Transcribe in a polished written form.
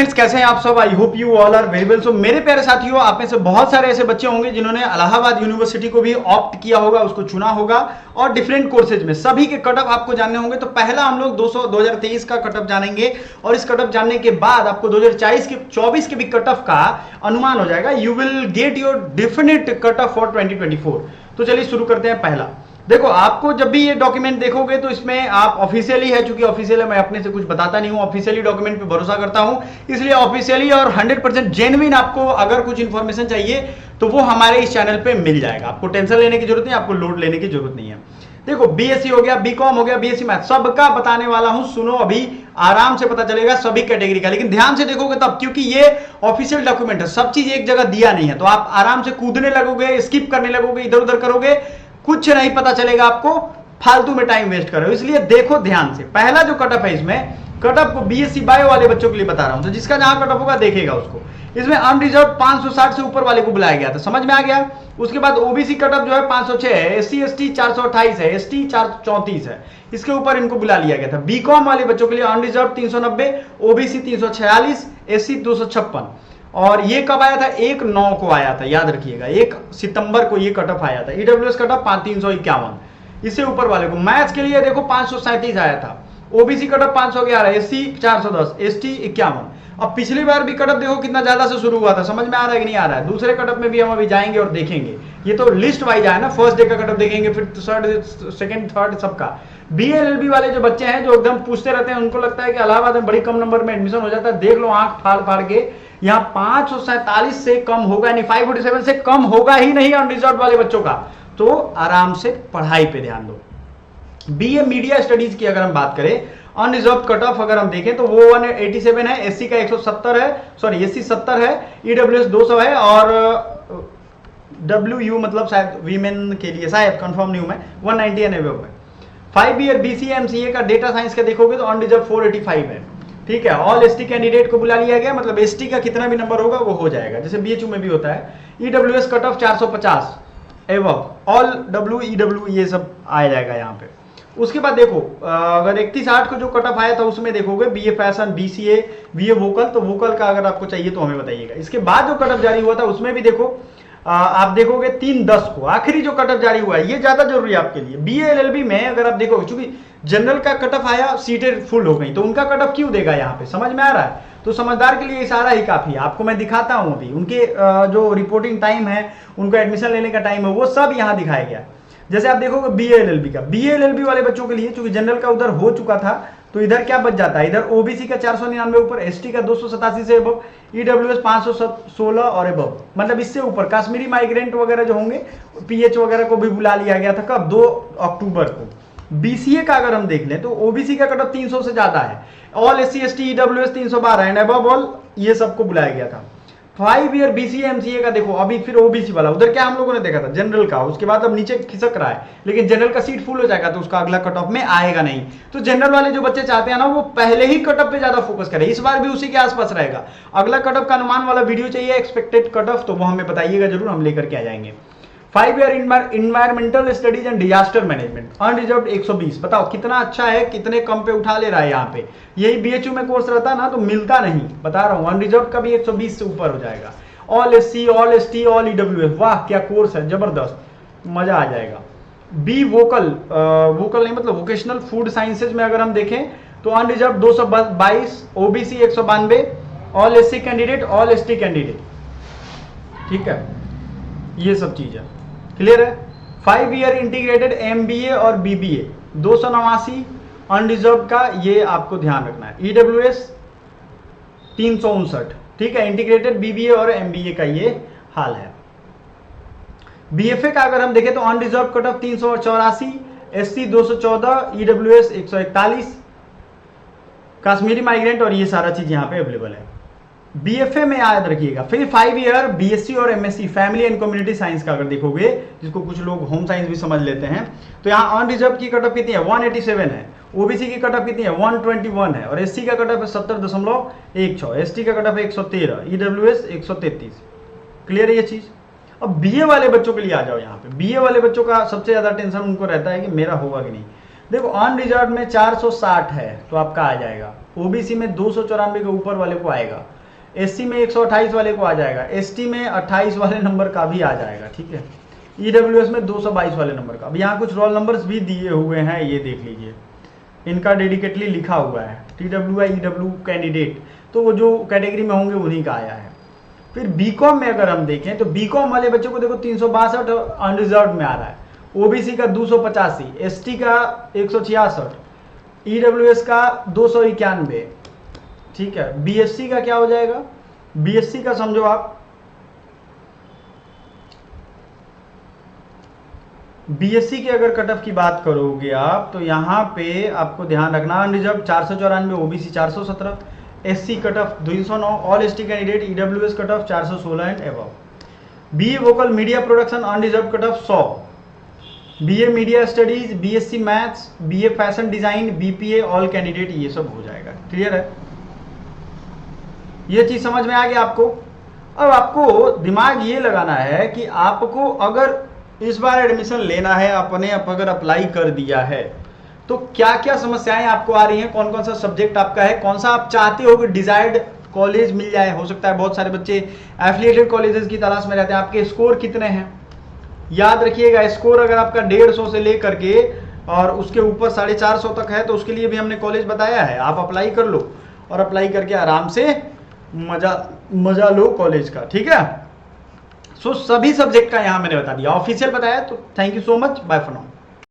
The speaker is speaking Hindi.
फ्रेंड्स, कैसे हैं आप सब? I hope you all are very well. So मेरे प्यारे साथियों, आप में से बहुत सारे ऐसे बच्चे होंगे जिन्होंने इलाहाबाद यूनिवर्सिटी को भी ऑप्ट किया होगा, उसको चुना होगा और डिफरेंट कोर्सेज में सभी के कट ऑफ आपको जानने होंगे। तो पहला हम लोग 2023 का कट ऑफ जानेंगे और इस कट ऑफ जानने के बाद आपको 2024 के भी कट ऑफ का अनुमान हो जाएगा। You will get your definite cut off for 2024। तो चलिए शुरू करते हैं। पहला देखो, आपको जब भी ये डॉक्यूमेंट देखोगे तो इसमें आप ऑफिशियली है, चूंकि ऑफिशियल है मैं अपने से कुछ बताता नहीं हूं, ऑफिशियली डॉक्यूमेंट पे भरोसा करता हूं, इसलिए ऑफिशियली और 100% जेन्युइन आपको अगर कुछ इंफॉर्मेशन चाहिए तो वो हमारे इस चैनल पे मिल जाएगा। आपको टेंशन लेने की जरूरत नहीं, आपको लोड लेने की जरूरत नहीं है। देखो, बीएससी हो गया, बीकॉम हो गया, बीएससी मैथ, सबका बताने वाला हूं। सुनो, अभी आराम से पता चलेगा सभी कैटेगरी का, लेकिन ध्यान से देखोगे तब, क्योंकि ये ऑफिशियल डॉक्यूमेंट है, सब चीज एक जगह दिया नहीं है। तो आप आराम से कूदने लगोगे, स्किप करने लगोगे, इधर उधर करोगे, कुछ नहीं पता चलेगा आपको, फालतू में टाइम वेस्ट करो। इसलिए देखो ध्यान से। पहला जो कटअप है, इसमें कटअप को बीएससी बायो वाले बच्चों के लिए बता रहा हूं, तो जिसका जहां कटअप होगा देखेगा उसको। इसमें अनरिजर्व 560 से ऊपर वाले को बुलाया गया था, समझ में आ गया। उसके बाद ओबीसी कटअप जो है 506 है, एससी एसटी 428 है, एसटी 434 है, इसके ऊपर इनको बुला लिया गया था। बीकॉम वाले बच्चों के लिए अनरिजर्व 390, ओबीसी 346, एससी 256। और ये कब आया था? 1/9 को आया था, याद रखिएगा, 1 सितंबर को ये कटअप आया था। EWS cutoff 351। इससे ऊपर वाले को मैथ्स के लिए देखो 537 आया था, ओबीसी कटअप 511, एससी 410, एसटी 51। अब पिछली बार भी कटअप देखो कितना ज्यादा से शुरू हुआ था, समझ में आ रहा है कि नहीं आ रहा है? दूसरे कटअप में भी हम अभी जाएंगे और देखेंगे। ये तो लिस्ट वाइज आया ना, फर्स्ट डे का कटअप देखेंगे, फिर सेकंड थर्ड सबका। बीएलएलबी वाले जो बच्चे हैं जो एकदम पूछते रहते हैं, उनको लगता है कि इलाहाबाद में बड़ी कम नंबर में एडमिशन हो जाता है, देख लो आंख फाड़ फाड़ के, यहाँ 547 से कम होगा नहीं, 547 से कम होगा ही नहीं अनरिजर्व वाले बच्चों का। तो आराम से पढ़ाई पे ध्यान दो। बीए मीडिया स्टडीज की अगर हम बात करें, अनरिजर्व कट ऑफ अगर हम देखें तो वो 187 है, एससी का 170 है, सॉरी एससी 70 है, ईडब्ल्यूएस 200 है, और डब्ल्यू मतलब शायद वीमेन के लिए, शायद कंफर्म नहीं हूं मैं, 190 एंड अबव है। 5 ईयर बीसीए एमसीए का डेटा साइंस का देखोगे तो अनरिजर्व 485 है, ठीक है। ऑल एसटी कैंडिडेट को बुला लिया गया, मतलब एसटी का कितना भी नंबर होगा वो हो जाएगा, जैसे बीएचयू में भी होता है। ईडब्ल्यूएस कट ऑफ 450 एवं ऑल डब्ल्यू ईडब्ल्यू ये सब आ जाएगा यहाँ पे। उसके बाद देखो, अगर 31/8 को जो कट ऑफ आया था उसमें देखोगे BA fashion, BCA, BA vocal, तो वोकल का अगर आपको चाहिए तो हमें बताइएगा। इसके बाद जो कट ऑफ जारी हुआ था उसमें भी देखो, आप देखोगे 3/10 को आखिरी जो कट ऑफ जारी हुआ है, ये ज्यादा जरूरी है आपके लिए। बीएलएलबी में अगर आप देखोगे, चूंकि जनरल का कट ऑफ आया, सीटें फुल हो गई, तो उनका कट ऑफ क्यों देगा यहाँ पे, समझ में आ रहा है? तो समझदार के लिए इशारा ही काफी है। आपको मैं दिखाता हूं अभी उनके जो रिपोर्टिंग टाइम है, उनको एडमिशन लेने का टाइम है, वो सब यहाँ दिखाया गया। जैसे आप देखोगे बीएलएलबी का, बीएलएलबी वाले बच्चों के लिए चूंकि जनरल का उधर हो चुका था, तो इधर क्या बच जाता है, इधर ओबीसी का 499 ऊपर, एसटी का 287 से अबव, ईडब्ल्यूएस 516 और अबव, मतलब इससे ऊपर। कश्मीरी माइग्रेंट वगैरह जो होंगे, पीएच वगैरह को भी बुला लिया गया था, कब? 2 अक्टूबर को। बीसीए का अगर हम देख लें तो ओबीसी का कट ऑफ 300 से ज्यादा है, all SC ST EWS 312 and above all, ये सबको बुलाया गया था। 5 ईयर बीसीए एमसीए का देखो, अभी फिर ओबीसी वाला, उधर क्या हम लोगों ने देखा था जनरल का, उसके बाद अब नीचे खिसक रहा है, लेकिन जनरल का सीट फुल हो जाएगा तो उसका अगला कट ऑफ में आएगा नहीं। तो जनरल वाले जो बच्चे चाहते हैं ना, वो पहले ही कट ऑफ पे ज्यादा फोकस करें, इस बार भी उसी के आसपास रहेगा। अगला कट ऑफ का अनुमान वाला वीडियो चाहिए, एक्सपेक्टेड कट ऑफ, तो वो हमें बताइएगा जरूर, हम लेकर के आ जाएंगे। 5 year environmental studies and disaster management, unreserved 120। बताओ कितना अच्छा है, कितने कम पे उठा ले रहा है यहाँ पे। यही बीएचयू में कोर्स रहता ना तो मिलता नहीं, बता रहा हूँ। अनरिजर्व का भी 120 से ऊपर हो जाएगा। All SC, all ST, all EWS, वाह क्या कोर्स है, जबरदस्त, मजा आ जाएगा। बी वोकल, वोकल नहीं मतलब वोकेशनल फूड साइंसेज में अगर हम देखें तो unreserved 222, OBC 192, all SC candidate, all ST candidate, ठीक है। ये सब चीज है, क्लियर है। 5 ईयर इंटीग्रेटेड एमबीए और बीबीए 289 अनरिजर्व का, ये आपको ध्यान रखना है। ईडब्ल्यूएस 359, ठीक है। इंटीग्रेटेड बीबीए और एमबीए का ये हाल है। बीएफए का अगर हम देखें तो unreserved cut off 384, SC 214, EWS 141, Kashmiri migrant, और ये सारा चीज यहाँ पे अवेलेबल है। बीएफए में याद रखिएगा। फिर 5 ईयर बीएससी और MSc family and community science का अगर देखोगे, जिसको कुछ लोग होम साइंस भी समझ लेते हैं, तो यहाँ अनरिजर्व की कट ऑफ कितनी है? 187 है। ओबीसी की कट ऑफ कितनी है? 121 है। और एससी का कट ऑफ है 70.16, एसटी का कट ऑफ 113, ईडब्ल्यूएस 133। क्लियर है ये चीज। अब बीए वाले बच्चों के लिए आ जाओ। यहाँ पे बीए वाले बच्चों का सबसे ज्यादा टेंशन उनको रहता है कि मेरा होगा कि नहीं। देखो अनरिजर्व में 460 है तो आपका आ जाएगा, ओबीसी में 294 के ऊपर वाले को आएगा, एससी में 128 वाले को आ जाएगा, एसटी में 28 वाले नंबर का भी आ जाएगा, ठीक है। ईडब्ल्यूएस में 222 वाले नंबर का। अब यहाँ कुछ रोल नंबर्स भी दिए हुए हैं, ये देख लीजिए, इनका डेडिकेटली लिखा हुआ है, TWI EW कैंडिडेट, तो वो जो कैटेगरी में होंगे उन्हीं का आया है। फिर बीकॉम में अगर हम देखें तो बीकॉम वाले बच्चों को देखो 362 अनरिजर्व में आ रहा है, ओबीसी का 285, एसटी का 166, ईडब्ल्यूएस का 291, ठीक है। बीएससी का क्या हो जाएगा, बीएससी का समझो आप, बीएससी के अगर कट ऑफ की बात करोगे आप तो यहाँ पे आपको ध्यान रखना, unreserved 494, OBC 417, SC cut off 209, all ST candidate, EWS cut off 416 and above. BA vocal media production unreserved cut off 100, BA media studies, BSc maths, BA fashion design, BPA all candidate, ये सब हो जाएगा। क्लियर है, ये चीज समझ में आ गया आपको। अब आपको दिमाग ये लगाना है कि आपको अगर इस बार एडमिशन लेना है, आपने अगर अप्लाई कर दिया है तो क्या क्या समस्याएं आपको आ रही हैं, कौन कौन सा सब्जेक्ट आपका है, कौन सा आप चाहते हो कि डिजायर्ड कॉलेज मिल जाए। हो सकता है बहुत सारे बच्चे एफिलिएटेड कॉलेजेस की तलाश में रहते हैं। आपके स्कोर कितने हैं, याद रखिएगा, स्कोर अगर आपका 150 से लेकर के और उसके ऊपर 450 तक है तो उसके लिए भी हमने कॉलेज बताया है, आप अप्लाई कर लो और अप्लाई करके आराम से मजा लो कॉलेज का, ठीक है। सो सभी सब्जेक्ट का यहां मैंने बता दिया, ऑफिशियल बताया। तो thank you so much, bye for now.